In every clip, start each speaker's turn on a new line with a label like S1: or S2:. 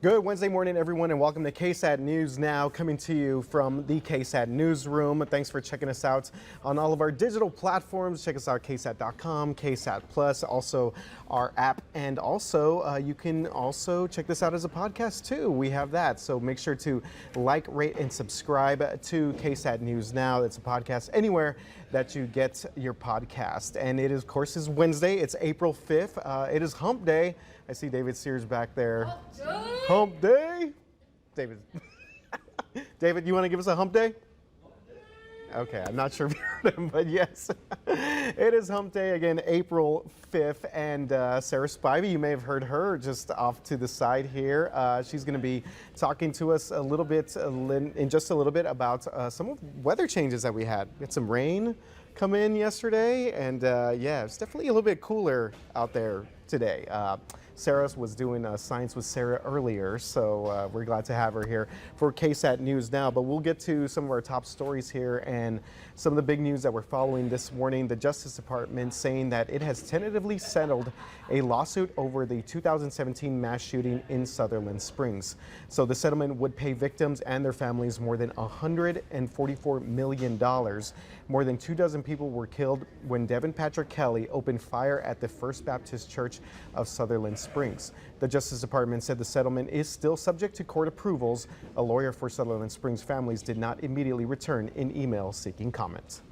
S1: Good Wednesday morning, everyone, and welcome to KSAT News Now, coming to you from the KSAT Newsroom. Thanks for checking us out on all of our digital platforms. Check us out, KSAT.com, KSAT Plus, also our app, and also you can also check this out as a podcast too. We have that, so make sure to like, rate, and subscribe to KSAT News Now. It's a podcast anywhere that you get your podcast, and it is, of course, is Wednesday. It's April 5th. It is Hump Day. I see David Sears back there. Hump Day? David, David, you want to give us a Hump Day? Okay, I'm not sure if you heard him, but yes, it is Hump Day again, April 5th, and Sarah Spivey, you may have heard her just off to the side here. She's going to be talking to us a little bit, in just a little bit, about some of the weather changes that we had. We had some rain come in yesterday, and yeah, it's definitely a little bit cooler out there today. Sarah was doing Science with Sarah earlier, so we're glad to have her here for KSAT News Now. But we'll get to some of our top stories here and some of the big news that we're following this morning. The Justice Department saying that it has tentatively settled a lawsuit over the 2017 mass shooting in Sutherland Springs. So the settlement would pay victims and their families more than $144 million. More than 24 people were killed when Devin Patrick Kelly opened fire at the First Baptist Church of Sutherland Springs. The Justice Department said the settlement is still subject to court approvals. A lawyer for Sutherland Springs families did not immediately return an email seeking comment.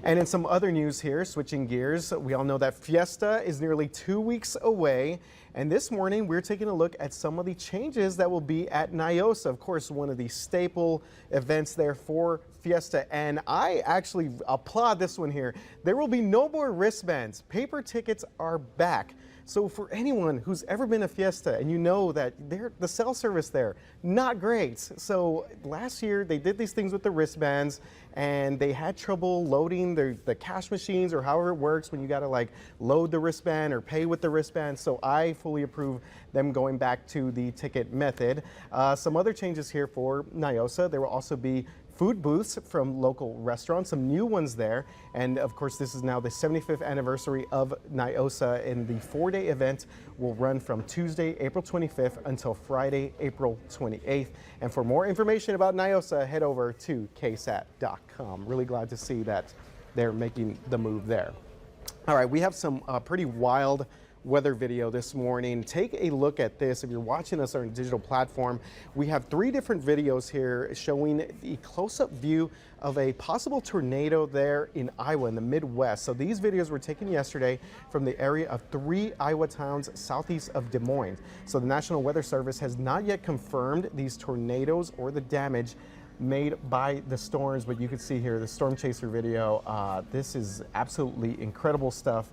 S1: And in some other news here, switching gears, we all know that Fiesta is nearly 2 weeks away. And this morning, we're taking a look at some of the changes that will be at NIOSA. Of course, one of the staple events there for Fiesta. And I actually applaud this one here. There will be no more wristbands. Paper tickets are back. So for anyone who's ever been to Fiesta and you know that the cell service there, not great. So last year they did these things with the wristbands and they had trouble loading the cash machines or however it works when you got to like load the wristband or pay with the wristband. So I fully approve them going back to the ticket method. Some other changes here for NIOSA. There will also be food booths from local restaurants, some new ones there. And of course, this is now the 75th anniversary of NIOSA, and the 4-day event will run from Tuesday, April 25th until Friday, April 28th. And for more information about NIOSA, head over to KSAT.com. Really glad to see that they're making the move there. All right, we have some pretty wild weather video this morning. Take a look at this. If you're watching us on a digital platform, we have 3 different videos here showing the close-up view of a possible tornado there in Iowa in the Midwest. So these videos were taken yesterday from the area of 3 Iowa towns southeast of Des Moines. So the National Weather Service has not yet confirmed these tornadoes or the damage made by the storms, but you can see here the storm chaser video. This is absolutely incredible stuff.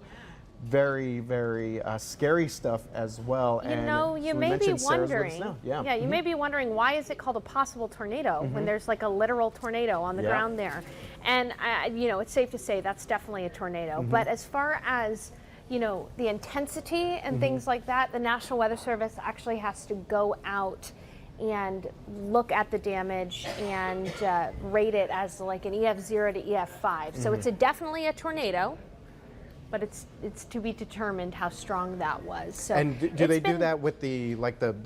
S1: Very, very scary stuff as well.
S2: You know, you may be wondering, you may be wondering, why is it called a possible tornado when there's like a literal tornado on the ground there? And you know, it's safe to say that's definitely a tornado. But as far as, you know, the intensity and things like that, the National Weather Service actually has to go out and look at the damage and rate it as like an EF0 to EF5. So it's definitely a tornado, but it's to be determined how strong that was. So
S1: and do they do that with the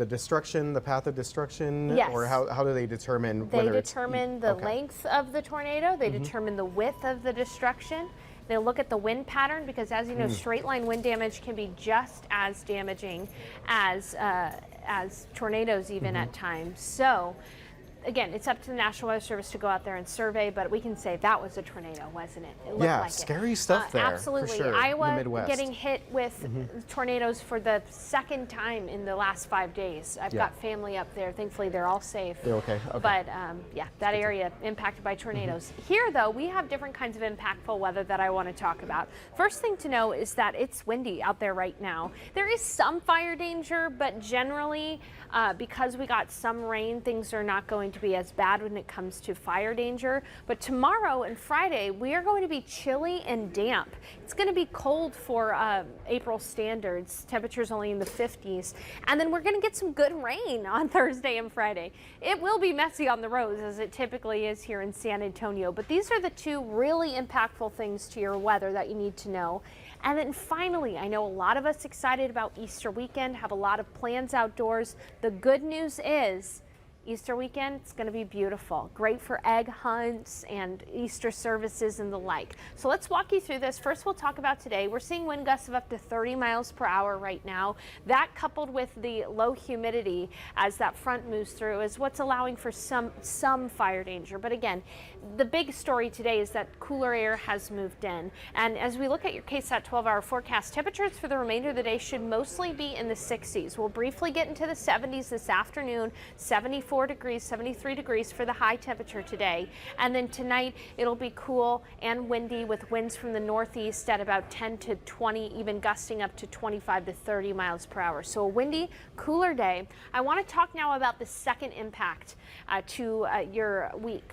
S1: destruction, the path of destruction?
S2: Yes.
S1: Or how do they determine whether
S2: they determine the length of the tornado, they determine the width of the destruction. They look at the wind pattern, because as you know, straight line wind damage can be just as damaging as tornadoes even at times. So again, it's up to the National Weather Service to go out there and survey, but we can say that was a tornado, wasn't it? It looked like
S1: scary stuff there.
S2: Absolutely.
S1: For sure,
S2: Iowa
S1: in the Midwest.
S2: Getting hit with tornadoes for the 2nd time in the last 5 days. I've got family up there. Thankfully, they're all safe.
S1: They're okay.
S2: But yeah, that area impacted by tornadoes. Here, though, we have different kinds of impactful weather that I want to talk about. First thing to know is that it's windy out there right now. There is some fire danger, but generally, because we got some rain, things are not going to to be as bad when it comes to fire danger. But tomorrow and Friday, we are going to be chilly and damp. It's going to be cold for April standards. Temperatures only in the 50s. And then we're going to get some good rain on Thursday and Friday. It will be messy on the roads, as it typically is here in San Antonio. But these are the two really impactful things to your weather that you need to know. And then finally, I know a lot of us excited about Easter weekend, have a lot of plans outdoors. The good news is Easter weekend, it's going to be beautiful. Great for egg hunts and Easter services and the like. So let's walk you through this. First, we'll talk about today. We're seeing wind gusts of up to 30 miles per hour right now. That, coupled with the low humidity as that front moves through, is what's allowing for some fire danger. But again, the big story today is that cooler air has moved in. And as we look at your KSAT 12-hour forecast, temperatures for the remainder of the day should mostly be in the 60s. We'll briefly get into the 70s this afternoon, 74 degrees, 73 degrees for the high temperature today. And then tonight it'll be cool and windy with winds from the northeast at about 10 to 20, even gusting up to 25 to 30 miles per hour. So a windy, cooler day. I want to talk now about the second impact to your week.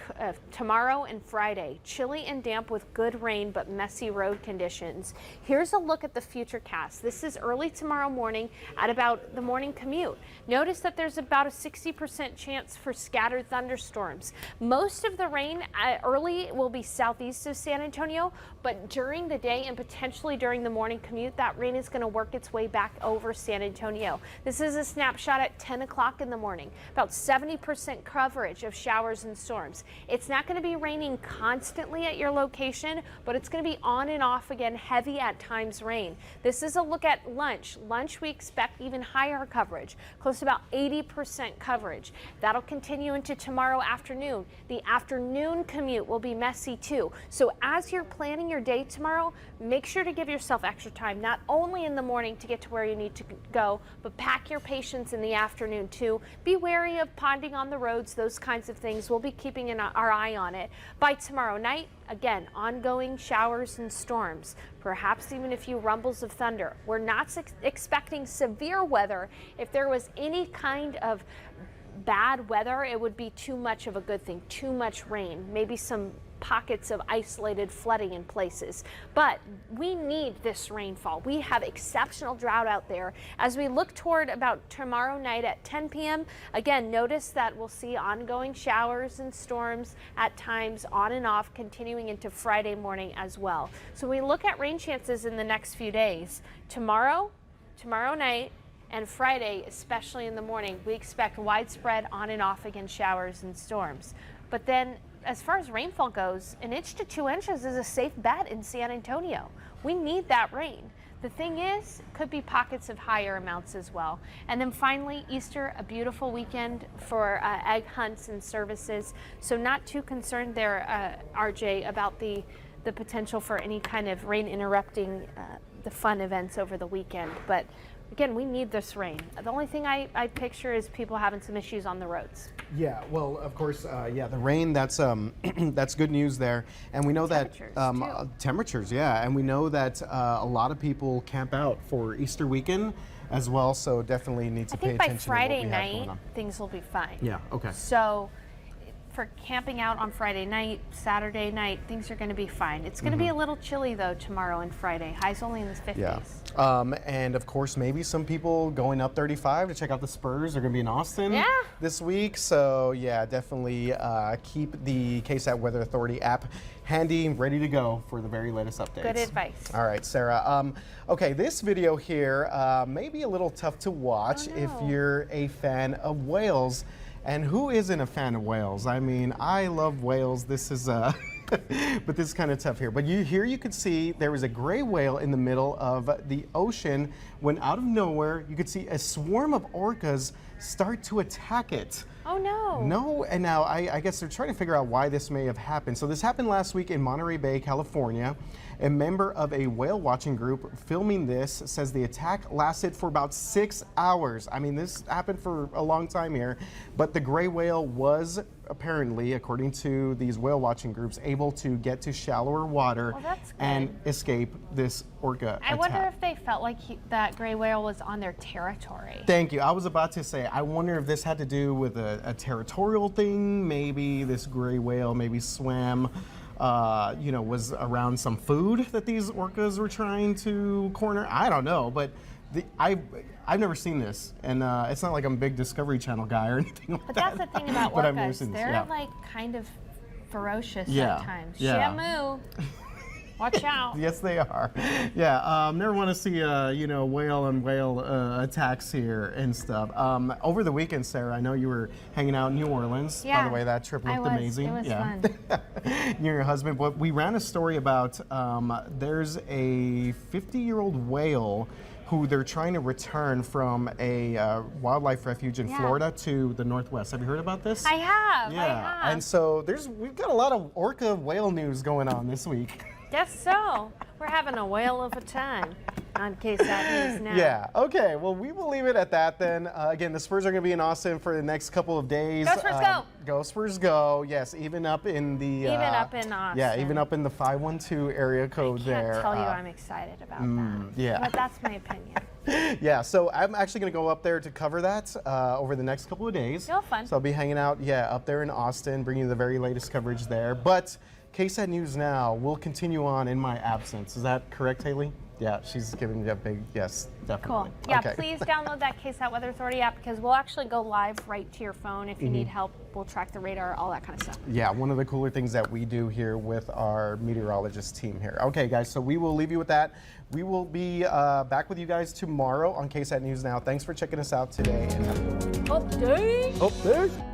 S2: Tomorrow and Friday, chilly and damp with good rain but messy road conditions. Here's a look at the futurecast. This is early tomorrow morning at about the morning commute. Notice that there's about a 60% chance for scattered thunderstorms. Most of the rain early will be southeast of San Antonio, but during the day and potentially during the morning commute, that rain is going to work its way back over San Antonio. This is a snapshot at 10 o'clock in the morning. About 70% coverage of showers and storms. It's not going to be raining constantly at your location, but it's going to be on and off again, heavy at times rain. This is a look at lunch. Lunch, we expect even higher coverage, close to about 80% coverage. That'll continue into tomorrow afternoon. The afternoon commute will be messy too. So as you're planning your day tomorrow, make sure to give yourself extra time, not only in the morning to get to where you need to go, but pack your patience in the afternoon too. Be wary of ponding on the roads, those kinds of things. We'll be keeping our eye on it. By tomorrow night, again, ongoing showers and storms, perhaps even a few rumbles of thunder. We're not expecting severe weather. If there was any kind of bad weather, it would be too much of a good thing, too much rain, maybe some pockets of isolated flooding in places. But we need this rainfall. We have exceptional drought out there. As we look toward about tomorrow night at 10 p.m., again, notice that we'll see ongoing showers and storms at times on and off, continuing into Friday morning as well. So we look at rain chances in the next few days. Tomorrow night, and Friday, especially in the morning, we expect widespread on and off again showers and storms. But then as far as rainfall goes, 1 inch to 2 inches is a safe bet in San Antonio. We need that rain. The thing is, could be pockets of higher amounts as well. And then finally, Easter, a beautiful weekend for egg hunts and services. So not too concerned there, RJ, about the potential for any kind of rain interrupting the fun events over the weekend. But again, we need this rain. The only thing I picture is people having some issues on the roads.
S1: Yeah, well, of course, the rain, that's that's good news there. And we know temperatures, yeah. And we know that a lot of people camp out for Easter weekend as well, so definitely need to pay attention to what we have going on.
S2: I think by Friday night, things will be fine.
S1: Yeah, okay.
S2: So for camping out on Friday night, Saturday night, things are going to be fine. It's going to be a little chilly though tomorrow and Friday. Highs only in the 50s.
S1: Yeah. And of course, maybe some people going up 35 to check out the Spurs are going to be in Austin this week. So yeah, definitely keep the KSAT Weather Authority app handy, ready to go for the very latest updates.
S2: Good advice.
S1: All right, Sarah. Okay, this video here may be a little tough to watch if you're a fan of whales. And who isn't a fan of whales? I mean, I love whales. This is, but this is kind of tough here. But here you could see there was a gray whale in the middle of the ocean when out of nowhere, you could see a swarm of orcas start to attack it.
S2: Oh no.
S1: No, and now I guess they're trying to figure out why this may have happened. So this happened last week in Monterey Bay, California. A member of a whale watching group filming this says the attack lasted for about 6 hours. I mean, this happened for a long time here, but the gray whale was apparently, according to these whale watching groups, able to get to shallower water and escape this orca attack.
S2: I wonder if they felt like that gray whale was on their territory.
S1: Thank you. I was about to say, I wonder if this had to do with a territorial thing. Maybe this gray whale maybe swam, was around some food that these orcas were trying to corner. I don't know, but I've never seen this, and it's not like I'm a big Discovery Channel guy or anything like that.
S2: But that's the thing about orcas. They're like kind of ferocious at times. Shamu. Watch out.
S1: Yes, they are. Yeah, never want to see, whale on whale attacks here and stuff. Over the weekend, Sarah, I know you were hanging out in New Orleans.
S2: Yeah,
S1: by the way, that trip looked amazing.
S2: It was fun.
S1: You and your husband. But we ran a story about there's a 50-year-old whale who they're trying to return from a wildlife refuge in Florida to the Northwest. Have you heard about this?
S2: I have.
S1: Yeah,
S2: I have.
S1: and so we've got a lot of orca whale news going on this week.
S2: Guess so. We're having a whale of a time on KSAT News Now.
S1: Yeah, okay, well, we will leave it at that then. Again, the Spurs are going to be in Austin for the next couple of days.
S2: Go Spurs, go!
S1: Go Spurs, go. Yes, even up in the...
S2: even up in Austin.
S1: Yeah, even up in the 512 area code there.
S2: I can't tell you I'm excited about that.
S1: Yeah.
S2: But that's my opinion.
S1: Yeah, so I'm actually going to go up there to cover that over the next couple of days.
S2: You'll have fun.
S1: So I'll be hanging out, up there in Austin, bringing you the very latest coverage there. But KSAT News Now will continue on in my absence. Is that correct, Haley? Yeah, she's giving me a big yes, definitely.
S2: Cool. Yeah, please download that KSAT Weather Authority app because we'll actually go live right to your phone. If you need help, we'll track the radar, all that kind of stuff. Yeah, one of the cooler things that we do here with our meteorologist team here. Okay, guys, so we will leave you with that. We will be back with you guys tomorrow on KSAT News Now. Thanks for checking us out today. And Update.